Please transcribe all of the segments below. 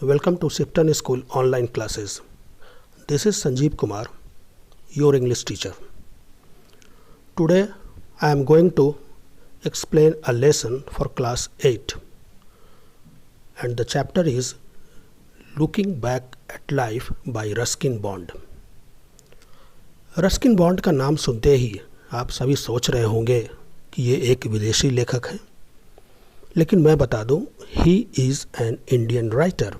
Welcome to Sifton School online classes. This is Sanjeev Kumar, your English teacher. Today I am going to explain a lesson for class 8 and the chapter is Looking Back at Life by Ruskin Bond. Ruskin bond का नाम सुनते ही आप सभी सोच रहे होंगे कि ये एक विदेशी लेखक हैं, लेकिन मैं बता दूं, he is an Indian writer.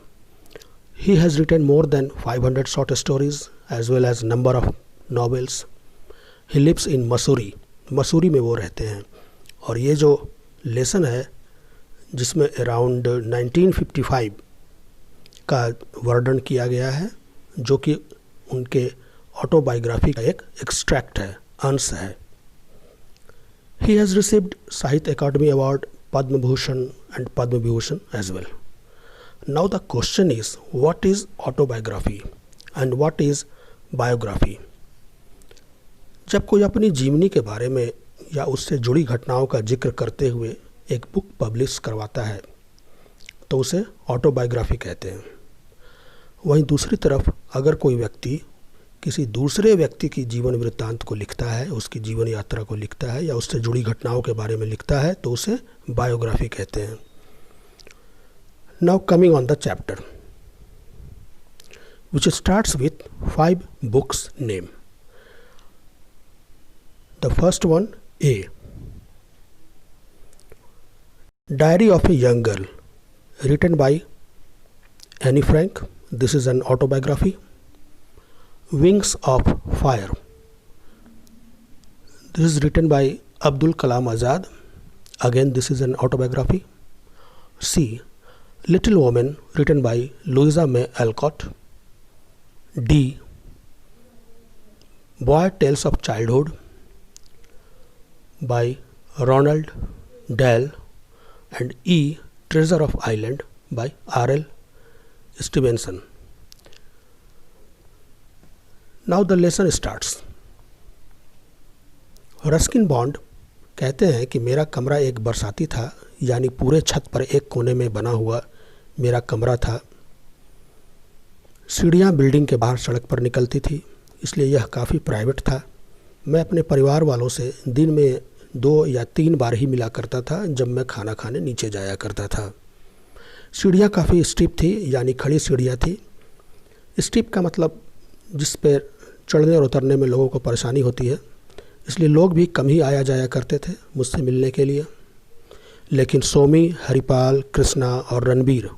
He has written more than 500 short stories as well as number of novels. He lives in Mussoorie. Mussoorie में वो रहते हैं और ये जो लेसन है जिसमें अराउंड 1955 का वर्णन किया गया है, जो कि उनके ऑटोबायोग्राफी का एक एक्सट्रैक्ट है, अंश है. He has received Sahitya Akademi award, Padma Bhushan and Padma Vibhushan as well. Now the question is, what is autobiography and what is biography? जब कोई अपनी जीवनी के बारे में या उससे जुड़ी घटनाओं का जिक्र करते हुए एक बुक पब्लिश करवाता है तो उसे ऑटोबायोग्राफी कहते हैं. वहीं दूसरी तरफ अगर कोई व्यक्ति किसी दूसरे व्यक्ति की जीवन वृत्तांत को लिखता है, उसकी जीवन यात्रा को लिखता है या उससे जुड़ी घटनाओं के बारे में लिखता है तो उसे बायोग्राफी कहते हैं. Now coming on the chapter, which starts with 5 books name. The first one, A. Diary of a Young Girl, written by Anne Frank. This is an autobiography. Wings of Fire. This is written by Abdul Kalam Azad. Again, this is an autobiography. C. Little Woman, written by Louisa May Alcott. D. Boy Tales of Childhood by Ronald Dahl. And E. Treasure of Island by R.L. Stevenson. Now the lesson starts. Ruskin bond कहते हैं कि मेरा कमरा एक बरसाती था, यानी पूरे छत पर एक कोने में बना हुआ मेरा कमरा था. सीढ़ियाँ बिल्डिंग के बाहर सड़क पर निकलती थी, इसलिए यह काफ़ी प्राइवेट था. मैं अपने परिवार वालों से दिन में 2 या 3 बार ही मिला करता था जब मैं खाना खाने नीचे जाया करता था. सीढ़ियाँ काफ़ी स्टीप थी, यानी खड़ी सीढ़ियाँ थी. स्टीप का मतलब जिस पर चढ़ने और उतरने में लोगों को परेशानी होती है, इसलिए लोग भी कम ही आया जाया करते थे मुझसे मिलने के लिए. लेकिन सोमी, हरिपाल, कृष्णा और रणबीर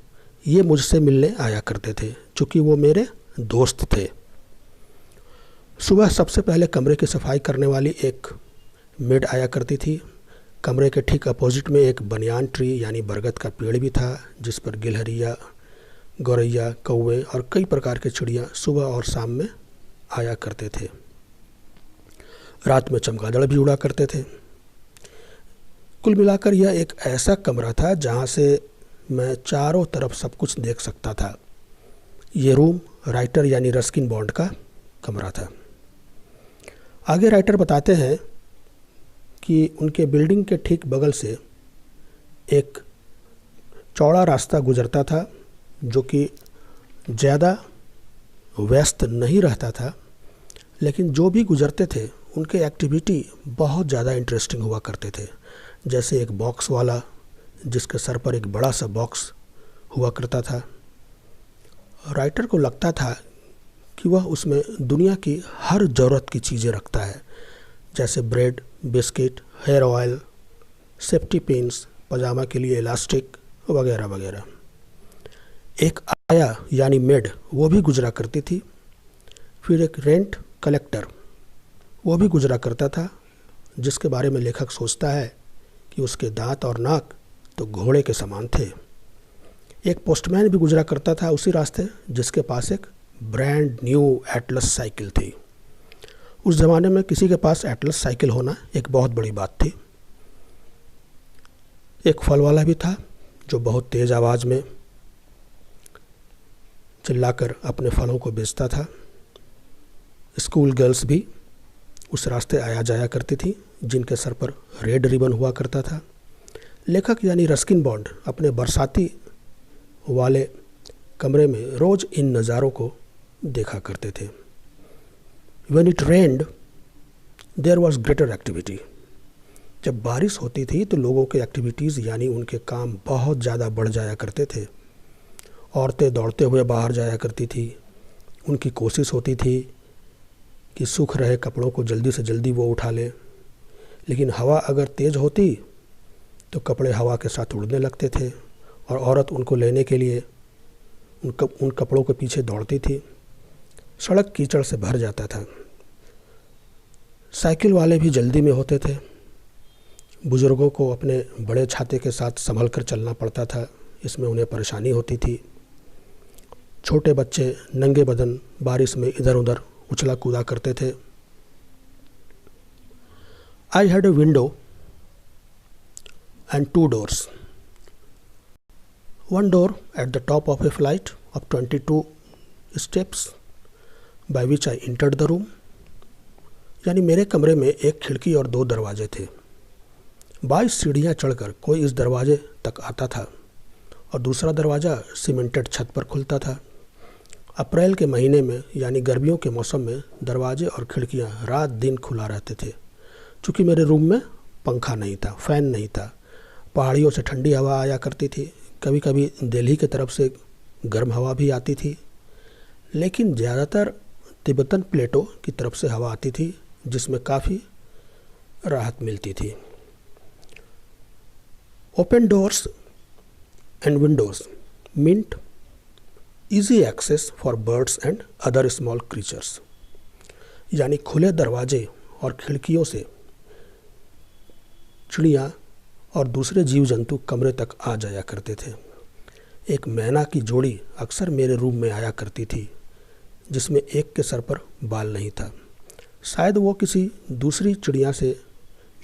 ये मुझसे मिलने आया करते थे, चूँकि वो मेरे दोस्त थे. सुबह सबसे पहले कमरे की सफाई करने वाली एक मेड आया करती थी. कमरे के ठीक अपोजिट में एक बनियान ट्री यानी बरगद का पेड़ भी था, जिस पर गिलहरिया, गौरैया, कौवे और कई प्रकार के चिड़िया सुबह और शाम में आया करते थे. रात में चमगादड़ भी उड़ा करते थे. कुल मिलाकर यह एक ऐसा कमरा था जहाँ से मैं चारों तरफ सब कुछ देख सकता था. ये रूम राइटर यानी रस्किन बॉन्ड का कमरा था. आगे राइटर बताते हैं कि उनके बिल्डिंग के ठीक बगल से एक चौड़ा रास्ता गुजरता था, जो कि ज़्यादा व्यस्त नहीं रहता था, लेकिन जो भी गुजरते थे उनके एक्टिविटी बहुत ज़्यादा इंटरेस्टिंग हुआ करते थे. जैसे एक बॉक्स वाला जिसके सर पर एक बड़ा सा बॉक्स हुआ करता था. राइटर को लगता था कि वह उसमें दुनिया की हर ज़रूरत की चीज़ें रखता है, जैसे bread, biscuit, hair oil, safety pins, पजामा के लिए इलास्टिक वगैरह वगैरह. एक आया यानी मेड वो भी गुजरा करती थी. फिर एक रेंट कलेक्टर वो भी गुजरा करता था, जिसके बारे में लेखक सोचता है कि उसके दांत और नाक तो घोड़े के समान थे. एक पोस्टमैन भी गुजरा करता था उसी रास्ते, जिसके पास एक ब्रांड न्यू एटलस साइकिल थी. उस ज़माने में किसी के पास एटलस साइकिल होना एक बहुत बड़ी बात थी. एक फल वाला भी था जो बहुत तेज़ आवाज़ में चिल्लाकर अपने फलों को बेचता था. स्कूल गर्ल्स भी उस रास्ते आया जाया करती थी, जिनके सर पर रेड रिबन हुआ करता था. लेखक यानी रस्किन बॉन्ड अपने बरसाती वाले कमरे में रोज़ इन नज़ारों को देखा करते थे। When it rained, there was greater activity. जब बारिश होती थी तो लोगों के एक्टिविटीज़ यानी उनके काम बहुत ज़्यादा बढ़ जाया करते थे। औरतें दौड़ते हुए बाहर जाया करती थी। उनकी कोशिश होती थी कि सूख रहे कपड़ों को जल्दी से जल्दी वो उठा लें, लेकिन हवा अगर तेज़ होती तो कपड़े हवा के साथ उड़ने लगते थे और औरत उनको लेने के लिए उन कपड़ों के पीछे दौड़ती थी। सड़क कीचड़ से भर जाता था। साइकिल वाले भी जल्दी में होते थे। बुज़ुर्गों को अपने बड़े छाते के साथ संभल कर चलना पड़ता था, इसमें उन्हें परेशानी होती थी। छोटे बच्चे नंगे बदन बारिश में इधर उधर उछला कूदा करते थे। I had a window and 2 doors. One door at the top of a flight of 22 steps by which I entered the room. यानी मेरे कमरे में एक खिड़की और 2 दरवाजे थे। 22 सीढ़ियाँ चढ़कर कोई इस दरवाजे तक आता था और दूसरा दरवाज़ा सीमेंटेड छत पर खुलता था। अप्रैल के महीने में यानी गर्मियों के मौसम में दरवाजे और खिड़कियाँ रात दिन खुला रहते थे। चूँकि मेरे रूम में पंखा नहीं था, फ़ैन नहीं था। पहाड़ियों से ठंडी हवा आया करती थी, कभी कभी दिल्ली की तरफ से गर्म हवा भी आती थी, लेकिन ज़्यादातर तिब्बतन प्लेटों की तरफ से हवा आती थी, जिसमें काफ़ी राहत मिलती थी। Open doors and windows meant easy access for birds and other small creatures. यानी खुले दरवाजे और खिड़कियों से चिड़िया और दूसरे जीव जंतु कमरे तक आ जाया करते थे। एक मैना की जोड़ी अक्सर मेरे रूम में आया करती थी, जिसमें एक के सर पर बाल नहीं था। शायद वो किसी दूसरी चिड़िया से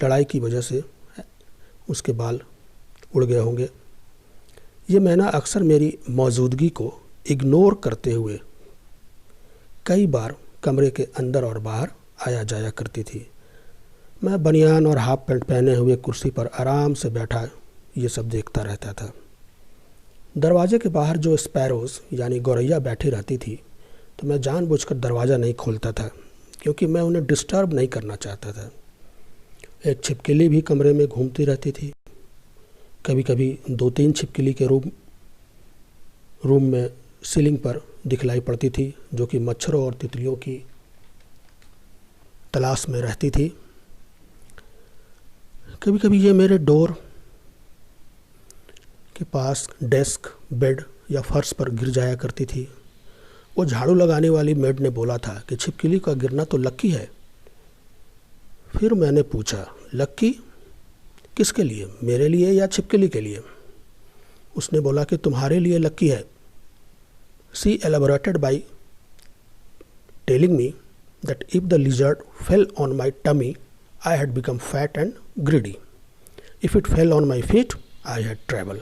लड़ाई की वजह से उसके बाल उड़ गए होंगे। ये मैना अक्सर मेरी मौजूदगी को इग्नोर करते हुए कई बार कमरे के अंदर और बाहर आया जाया करती थी। मैं बनियान और हाफ पैंट पहने हुए कुर्सी पर आराम से बैठा ये सब देखता रहता था। दरवाजे के बाहर जो स्पैरोज़ यानी गौरैया बैठी रहती थी, तो मैं जानबूझकर दरवाज़ा नहीं खोलता था, क्योंकि मैं उन्हें डिस्टर्ब नहीं करना चाहता था। एक छिपकली भी कमरे में घूमती रहती थी। कभी कभी 2-3 छिपकली के रूम में सीलिंग पर दिखलाई पड़ती थी, जो कि मच्छरों और तितलियों की तलाश में रहती थी। कभी कभी ये मेरे डोर के पास डेस्क, बेड या फर्श पर गिर जाया करती थी। वो झाड़ू लगाने वाली मेड ने बोला था कि छिपकली का गिरना तो लक्की है। फिर मैंने पूछा, लक्की किसके लिए, मेरे लिए या छिपकली के लिए? उसने बोला कि तुम्हारे लिए लक्की है। She elaborated by telling me that if the lizard fell on my tummy, I had become fat and greedy. If it fell on my feet, I had travel.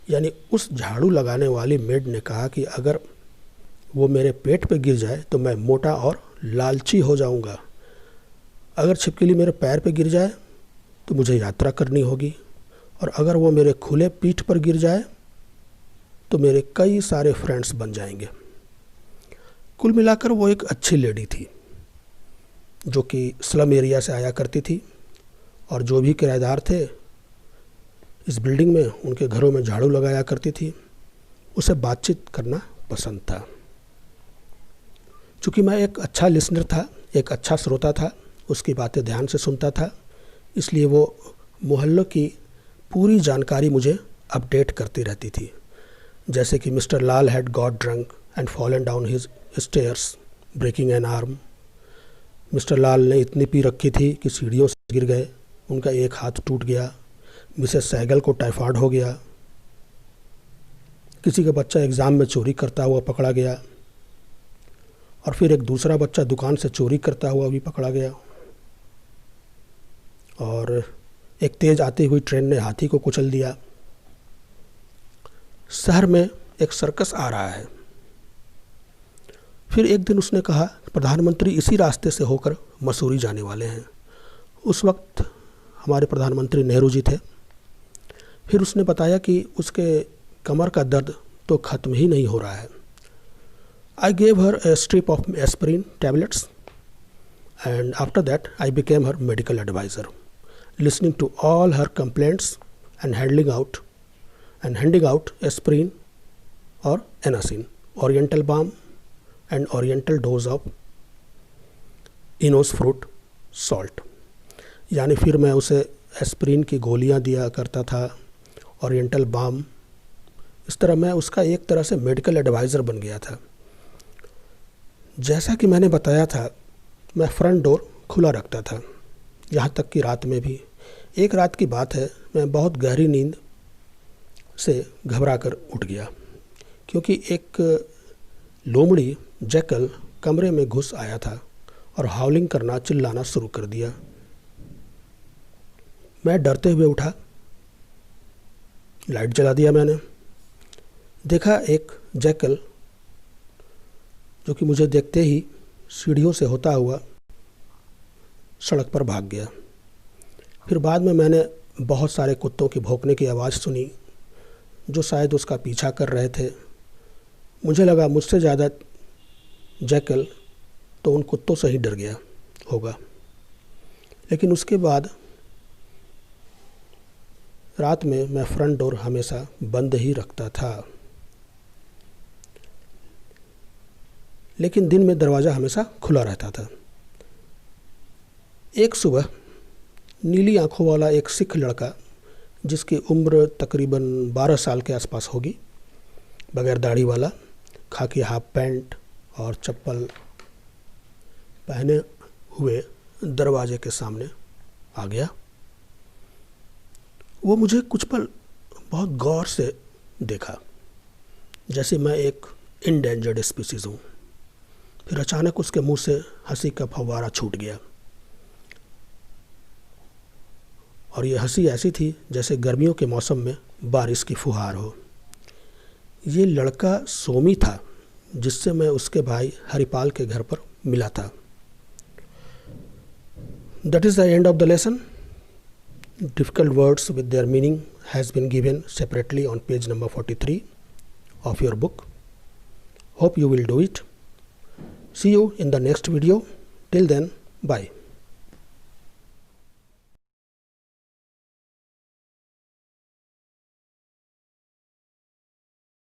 यानी उस झाड़ू लगाने वाली मेड ने कहा कि अगर वो मेरे पेट पे गिर जाए तो मैं मोटा और लालची हो जाऊंगा। अगर छिपकली मेरे पैर पे गिर जाए तो मुझे यात्रा करनी होगी, और अगर वो मेरे खुले पीठ पर गिर जाए तो मेरे कई सारे फ्रेंड्स बन जाएंगे। कुल मिलाकर वो एक अच्छी लेडी थी, जो कि स्लम एरिया से आया करती थी, और जो भी किराएदार थे इस बिल्डिंग में उनके घरों में झाड़ू लगाया करती थी। उसे बातचीत करना पसंद था। चूँकि मैं एक अच्छा लिसनर था, एक अच्छा श्रोता था, उसकी बातें ध्यान से सुनता था, इसलिए वो मोहल्लों की पूरी जानकारी मुझे अपडेट करती रहती थी। जैसे कि mister Lal had got drunk and fallen down his stairs breaking an arm. Mister Lal ने इतनी पी रखी थी कि सीढ़ियों से गिर गए, उनका एक हाथ टूट गया। मिसेस सहगल को टाइफाइड हो गया। किसी का बच्चा एग्ज़ाम में चोरी करता हुआ पकड़ा गया, और फिर एक दूसरा बच्चा दुकान से चोरी करता हुआ भी पकड़ा गया। और एक तेज़ आती हुई ट्रेन ने हाथी को कुचल दिया। शहर में एक सर्कस आ रहा है। फिर एक दिन उसने कहा, प्रधानमंत्री इसी रास्ते से होकर मसूरी जाने वाले हैं। उस वक्त हमारे प्रधानमंत्री नेहरू जी थे। फिर उसने बताया कि उसके कमर का दर्द तो ख़त्म ही नहीं हो रहा है। I gave her A strip of aspirin tablets and after that I became her medical advisor, listening to all her complaints and handing out aspirin or anacin, oriental balm and oriental dose of Enos fruit salt. यानी फिर मैं उसे aspirin की गोलियां दिया करता था, oriental balm. इस तरह मैं उसका एक तरह से मेडिकल एडवाइज़र बन गया था। जैसा कि मैंने बताया था, मैं फ्रंट डोर खुला रखता था, यहाँ तक कि रात में भी। एक रात की बात है, मैं बहुत गहरी नींद से घबरा कर उठ गया, क्योंकि एक लोमड़ी जैकल कमरे में घुस आया था और हाउलिंग करना, चिल्लाना शुरू कर दिया। मैं डरते हुए उठा, लाइट जला दिया। मैंने देखा एक जैकल जो कि मुझे देखते ही सीढ़ियों से होता हुआ सड़क पर भाग गया। फिर बाद में मैंने बहुत सारे कुत्तों की भौंकने की आवाज़ सुनी, जो शायद उसका पीछा कर रहे थे। मुझे लगा मुझसे ज़्यादा जैकल तो उन कुत्तों से ही डर गया होगा। लेकिन उसके बाद रात में मैं फ्रंट डोर हमेशा बंद ही रखता था, लेकिन दिन में दरवाज़ा हमेशा खुला रहता था। एक सुबह नीली आंखों वाला एक सिख लड़का, जिसकी उम्र तकरीबन 12 साल के आसपास होगी, बगैर दाढ़ी वाला, खाकी हाफ पैंट और चप्पल पहने हुए दरवाजे के सामने आ गया। वो मुझे कुछ पल बहुत गौर से देखा, जैसे मैं एक इंडेंजर्ड स्पीसीज़ हूँ। फिर अचानक उसके मुंह से हंसी का फव्वारा छूट गया, और ये हंसी ऐसी थी जैसे गर्मियों के मौसम में बारिश की फुहार हो। ये लड़का सोमी था, जिससे मैं उसके भाई हरिपाल के घर पर मिला था। That is the end of the lesson. Difficult words with their meaning has been given separately on page number 43 of your book. Hope you will do it. See you in the next video. Till then, bye.